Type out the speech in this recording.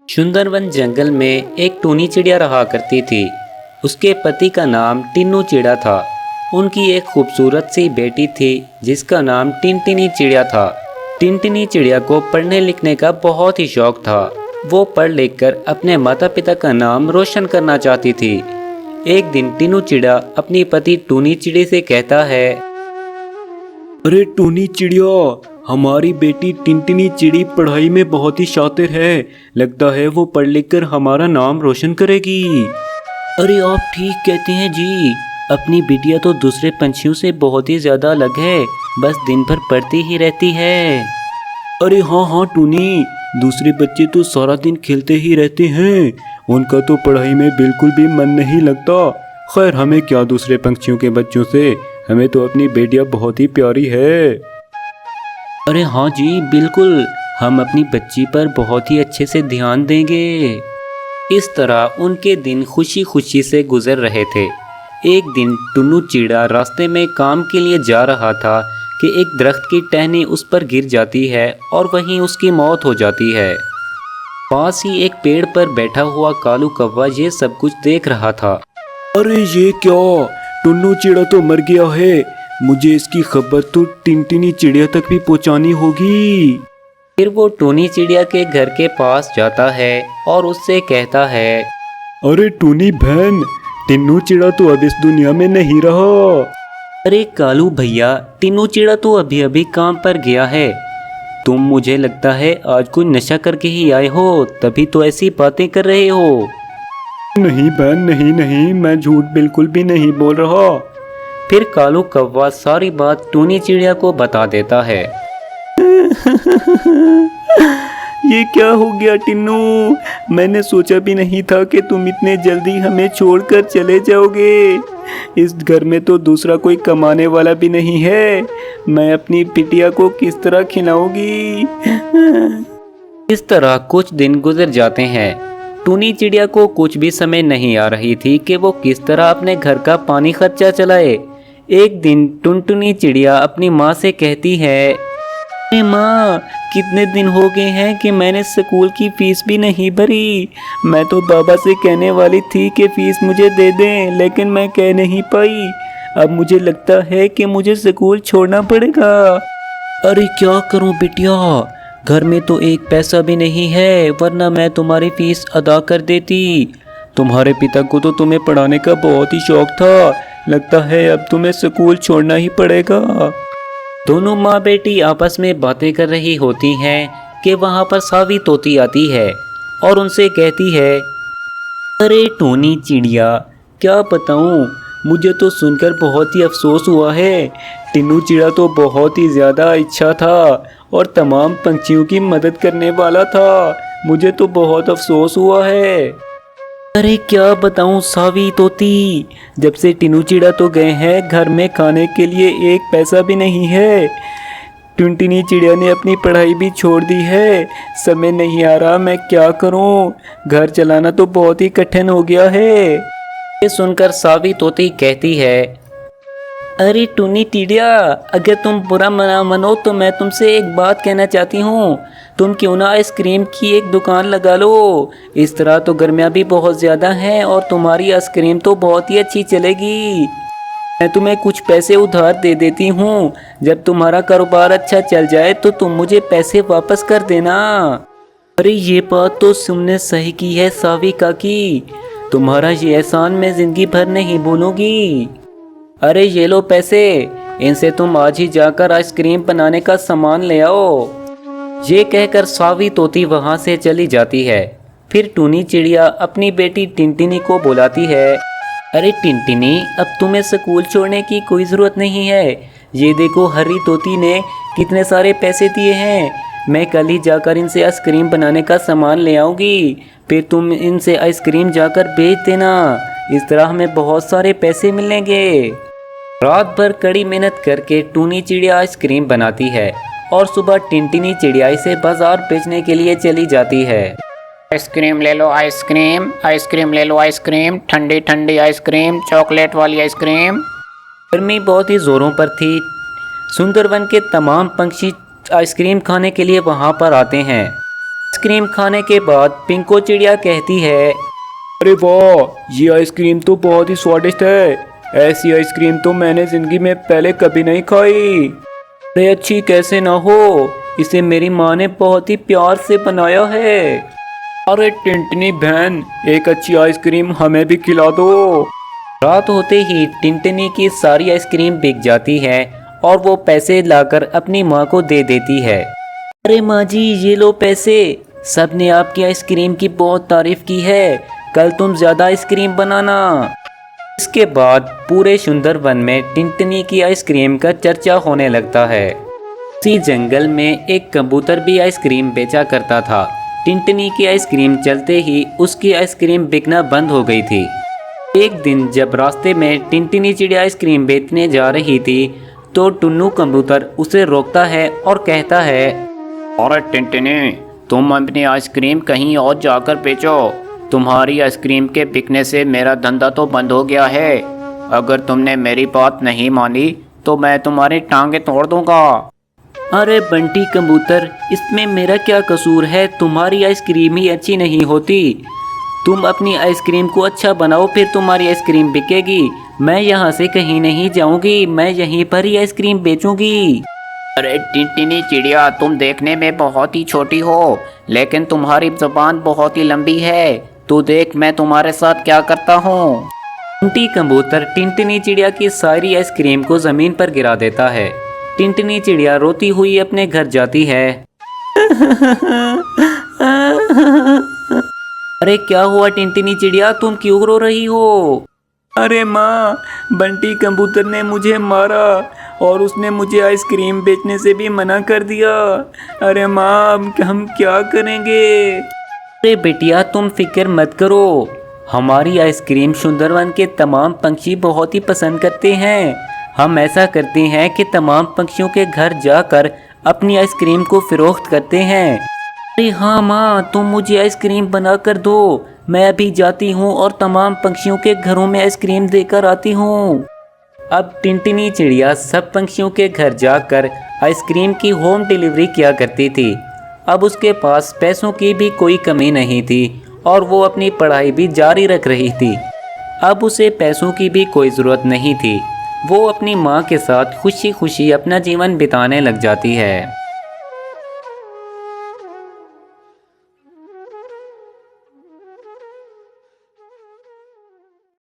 सुंदरवन जंगल में एक टूनी चिड़िया रहा करती थी। उसके पति का नाम टिन्नू चिड़ा था। उनकी एक खूबसूरत सी बेटी थी जिसका नाम टिनटिनी चिड़िया था। टिनटिनी चिड़िया को पढ़ने लिखने का बहुत ही शौक था। वो पढ़ लिख कर अपने माता पिता का नाम रोशन करना चाहती थी। एक दिन टिन्नू चिड़ा अपनी पति टूनी चिड़ी से कहता है, अरे टूनी चिड़िया, हमारी बेटी टिनटिनी चिड़ी पढ़ाई में बहुत ही शातिर है। लगता है वो पढ़ लिख कर हमारा नाम रोशन करेगी। अरे आप ठीक कहते हैं जी, अपनी बिटिया तो दूसरे पंछियों से बहुत ही ज़्यादा अलग है, बस दिन भर पढ़ती ही रहती है। अरे हाँ हाँ टूनी, दूसरे बच्चे तो सारा दिन खेलते ही रहते हैं, उनका तो पढ़ाई में बिल्कुल भी मन नहीं लगता। खैर हमें क्या दूसरे पंछियों के बच्चों से, हमें तो अपनी बेटिया बहुत ही प्यारी है। अरे हाँ जी बिल्कुल, हम अपनी बच्ची पर बहुत ही अच्छे से ध्यान देंगे। इस तरह उनके दिन खुशी खुशी से गुजर रहे थे। एक दिन टुन्नू चिड़ा रास्ते में काम के लिए जा रहा था कि एक दरख्त की टहनी उस पर गिर जाती है और वहीं उसकी मौत हो जाती है। पास ही एक पेड़ पर बैठा हुआ कालू कौवा ये सब कुछ देख रहा था। अरे ये क्या, टुन्नू चिड़ा तो मर गया है। मुझे इसकी खबर तो टिनटिनी चिड़िया तक भी पहुंचानी होगी। फिर वो टूनी चिड़िया के घर के पास जाता है और उससे कहता है, अरे टूनी बहन, टिन्नू चिड़ा तो अब इस दुनिया में नहीं रहा। अरे कालू भैया, टिन्नू चिड़ा तो अभी अभी काम पर गया है। तुम मुझे लगता है आज कोई नशा करके ही आए हो, तभी तो ऐसी बातें कर रहे हो। नहीं बहन, नहीं नहीं, मैं झूठ बिल्कुल भी नहीं बोल रहा। फिर कालू कौवा सारी बात टूनी चिड़िया को बता देता है। ये क्या हो गया टिन्नू, मैंने सोचा भी नहीं था कि तुम इतने जल्दी हमें छोड़कर चले जाओगे। इस घर में तो दूसरा कोई कमाने वाला भी नहीं है, मैं अपनी बिटिया को किस तरह खिलाऊंगी। इस तरह कुछ दिन गुजर जाते हैं। टूनी चिड़िया को कुछ भी समझ नहीं आ रही थी कि वो किस तरह अपने घर का पानी खर्चा चलाए। एक दिन टुनटुनी चिड़िया अपनी माँ से कहती है, अरे माँ, कितने दिन हो गए हैं कि मैंने स्कूल की फीस भी नहीं भरी। मैं तो बाबा से कहने वाली थी कि फीस मुझे दे दें, लेकिन मैं कह नहीं पाई। अब मुझे लगता है कि मुझे स्कूल छोड़ना पड़ेगा। अरे क्या करूं बिटिया, घर में तो एक पैसा भी नहीं है, वरना मैं तुम्हारी फीस अदा कर देती। तुम्हारे पिता को तो तुम्हें पढ़ाने का बहुत ही शौक था, लगता है अब तुम्हें स्कूल छोड़ना ही पड़ेगा। दोनों माँ बेटी आपस में बातें कर रही होती हैं कि वहाँ पर सावी तोती आती है और उनसे कहती है, अरे टूनी चिड़िया, क्या बताऊँ, मुझे तो सुनकर बहुत ही अफसोस हुआ है। टिन्नू चिड़ा तो बहुत ही ज़्यादा अच्छा था और तमाम पंछियों की मदद करने वाला था। मुझे तो बहुत अफसोस हुआ है। अरे क्या बताऊं सावी तोती, जब से टिन्नू चिड़ा तो गए हैं, घर में खाने के लिए एक पैसा भी नहीं है। टिनटिनी चिड़िया ने अपनी पढ़ाई भी छोड़ दी है, समय नहीं आ रहा, मैं क्या करूं, घर चलाना तो बहुत ही कठिन हो गया है। ये सुनकर सावी तोती कहती है, अरे टूनी चिड़िया, अगर तुम बुरा मना मनो तो मैं तुमसे एक बात कहना चाहती हूँ। तुम क्यों ना आइसक्रीम की एक दुकान लगा लो। इस तरह तो गर्मियाँ भी बहुत ज़्यादा हैं और तुम्हारी आइसक्रीम तो बहुत ही अच्छी चलेगी। मैं तुम्हें कुछ पैसे उधार दे देती हूँ, जब तुम्हारा कारोबार अच्छा चल जाए तो तुम मुझे पैसे वापस कर देना। अरे ये बात तो तुमने सही की है सावी काकी, तुम्हारा ये एहसान मैं ज़िंदगी भर नहीं भूलूंगी। अरे ये लो पैसे, इनसे तुम आज ही जाकर आइसक्रीम बनाने का सामान ले आओ। ये कहकर सावी तोती वहाँ से चली जाती है। फिर टूनी चिड़िया अपनी बेटी टिनटिनी को बुलाती है, अरे टिनटिनी, अब तुम्हें स्कूल छोड़ने की कोई ज़रूरत नहीं है। ये देखो हरी तोती ने कितने सारे पैसे दिए हैं, मैं कल ही जाकर इनसे आइसक्रीम बनाने का सामान ले आऊँगी, फिर तुम इनसे आइसक्रीम जाकर बेच देना। इस तरह हमें बहुत सारे पैसे मिलेंगे। रात भर कड़ी मेहनत करके टूनी चिड़िया आइसक्रीम बनाती है और सुबह टिनटिनी चिड़िया इसे बाजार बेचने के लिए चली जाती है। आइसक्रीम ले लो आइसक्रीम, आइसक्रीम ले लो आइसक्रीम, ठंडी ठंडी आइसक्रीम, चॉकलेट वाली आइसक्रीम। गर्मी बहुत ही ज़ोरों पर थी। सुंदरवन के तमाम पंछी आइसक्रीम खाने के लिए वहाँ पर आते हैं। आइसक्रीम खाने के बाद पिंको चिड़िया कहती है, अरे वाह, ये आइसक्रीम तो बहुत ही स्वादिष्ट है। ऐसी आइसक्रीम तो मैंने जिंदगी में पहले कभी नहीं खाई। अरे अच्छी कैसे ना हो, इसे मेरी माँ ने बहुत ही प्यार से बनाया है। अरे टिंटनी बहन, एक अच्छी आइसक्रीम हमें भी खिला दो। रात होते ही टिनटिनी की सारी आइसक्रीम बिक जाती है और वो पैसे लाकर अपनी माँ को दे देती है। अरे माँ जी, ये लो पैसे, सबने आपकी आइसक्रीम की बहुत तारीफ की है, कल तुम ज़्यादा आइसक्रीम बनाना। इसके बाद पूरे सुंदर वन में टिनटिनी की आइसक्रीम का चर्चा होने लगता है। उसी जंगल में एक कबूतर भी आइसक्रीम बेचा करता था। टिनटिनी की आइसक्रीम चलते ही उसकी आइसक्रीम बिकना बंद हो गई थी। एक दिन जब रास्ते में टिनटिनी चिड़िया आइसक्रीम बेचने जा रही थी तो टुन्नू कबूतर उसे रोकता है और कहता है, अरे टिनटिनी, तुम अपनी आइसक्रीम कहीं और जाकर बेचो। तुम्हारी आइसक्रीम के बिकने से मेरा धंधा तो बंद हो गया है। अगर तुमने मेरी बात नहीं मानी तो मैं तुम्हारी टांगे तोड़ दूंगा। अरे बंटी कबूतर, इसमें मेरा क्या कसूर है? तुम्हारी आइसक्रीम ही अच्छी नहीं होती। तुम अपनी आइसक्रीम को अच्छा बनाओ, फिर तुम्हारी आइसक्रीम बिकेगी। मैं यहाँ से कहीं नहीं जाऊँगी, मैं यहीं पर ही आइसक्रीम बेचूंगी। अरे टिनटिनी चिड़िया, तुम देखने में बहुत ही छोटी हो, लेकिन तुम्हारी ज़ुबान बहुत ही लंबी है। तू देख मैं तुम्हारे साथ क्या करता हूँ। बंटी कबूतर टिनटिनी चिड़िया की सारी आइसक्रीम को ज़मीन पर गिरा देता है। टिनटिनी चिड़िया रोती हुई अपने घर जाती है। अरे क्या हुआ टिनटिनी चिड़िया, तुम क्यों रो रही हो? अरे माँ, बंटी कबूतर ने मुझे मारा और उसने मुझे आइसक्रीम बेचने से भी मना कर दिया। अरे माँ, अब हम क्या करेंगे? अरे बेटिया, तुम फिक्र मत करो, हमारी आइसक्रीम सुंदरवन के तमाम पंछी बहुत ही पसंद करते हैं। हम ऐसा करते हैं कि तमाम पक्षियों के घर जाकर अपनी आइसक्रीम को फ़रोख्त करते हैं। अरे हाँ माँ, तुम मुझे आइसक्रीम बना कर दो, मैं अभी जाती हूँ और तमाम पक्षियों के घरों में आइसक्रीम देकर आती हूँ। अब टिनटिनी चिड़िया सब पक्षियों के घर जाकर आइसक्रीम की होम डिलीवरी किया करती थी। अब उसके पास पैसों की भी कोई कमी नहीं थी और वो अपनी पढ़ाई भी जारी रख रही थी। अब उसे पैसों की भी कोई ज़रूरत नहीं थी। वो अपनी माँ के साथ खुशी खुशी अपना जीवन बिताने लग जाती है।